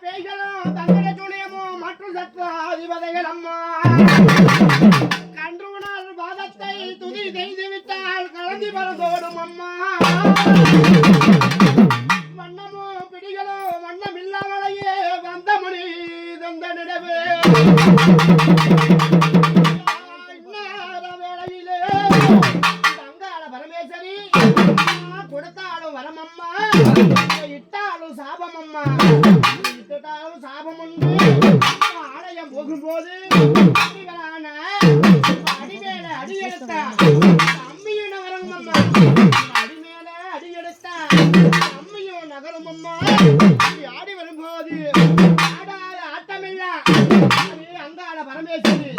பேய்களும் தந்திர துணியமும் மற்றும் சத்வாதிபதைகள் அம்மா கன்றுணர் பாதத்தை துதி செய்து விட்டால் கலந்து பரந்தோடும் அம்மா வண்ணமும் பிடிகளும் வண்ணம் இல்லாமலேயே வந்த மணி தந்த நிலவு வேளையிலே தங்காள பரமேஸ்வரி கொடுத்தாலும் வரமம்மா இட்டாலும் சாபம் அம்மா இட்டாலும் சாபம் உண்டு ஆலயம் போகும்போது அடிமேல அடி எடுத்த அம்மியும் நகரும் அம்மா அடிமேல அடி எடுத்த அம்மியும் நகரும் அம்மா ஆடி வரும்போது ஆடாத ஆட்டமில்ல அங்காள பரமேஸ்வரி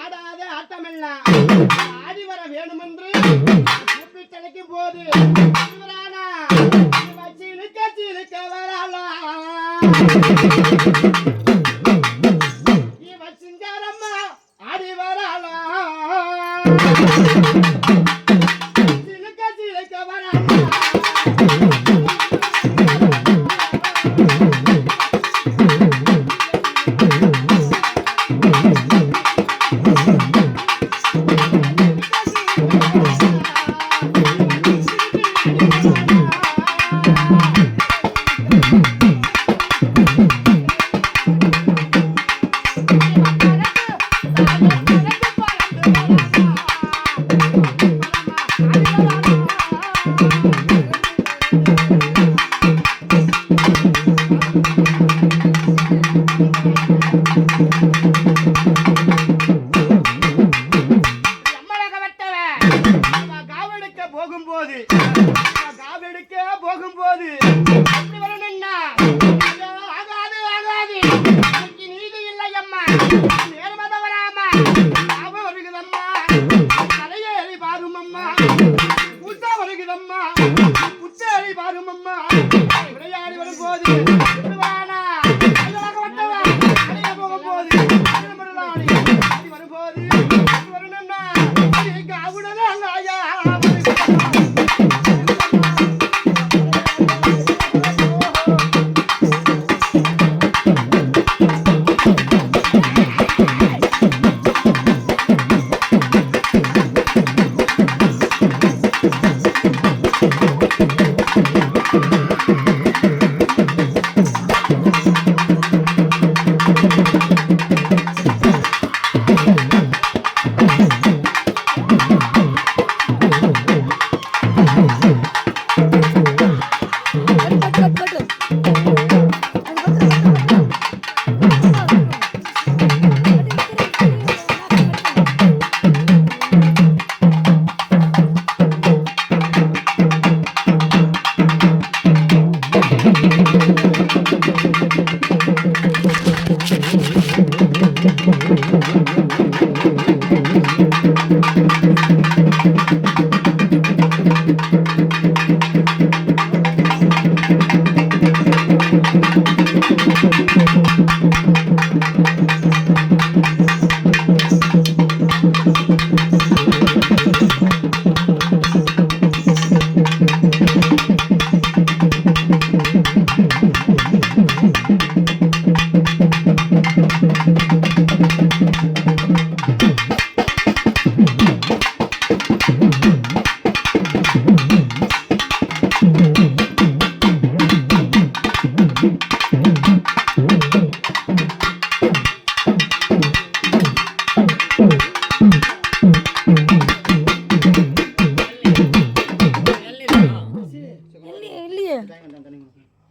ஆடாத ஆட்டமில்ல ஆடி வர வேணுமென்று கூப்பிட்டழைக்கும் போது சிலுக்க வரலா இவ சிங்காரம்மா ஆடி வரலா சிலுக்க வரலா போகும்போது ஆகாது நீதி இல்லை அம்மா நேர்மதவராமா வருகுதம்மா தலையேறி பாரும் அம்மா புத்த வருகுதம்மா புத்தேறி பாரும் அம்மா விளையாடி வரும்போது போகும்போது வரும்போது வரணும்னா காவுடனாங்க ஐயா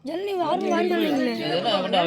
ஜல்லி யாரும் வாங்கல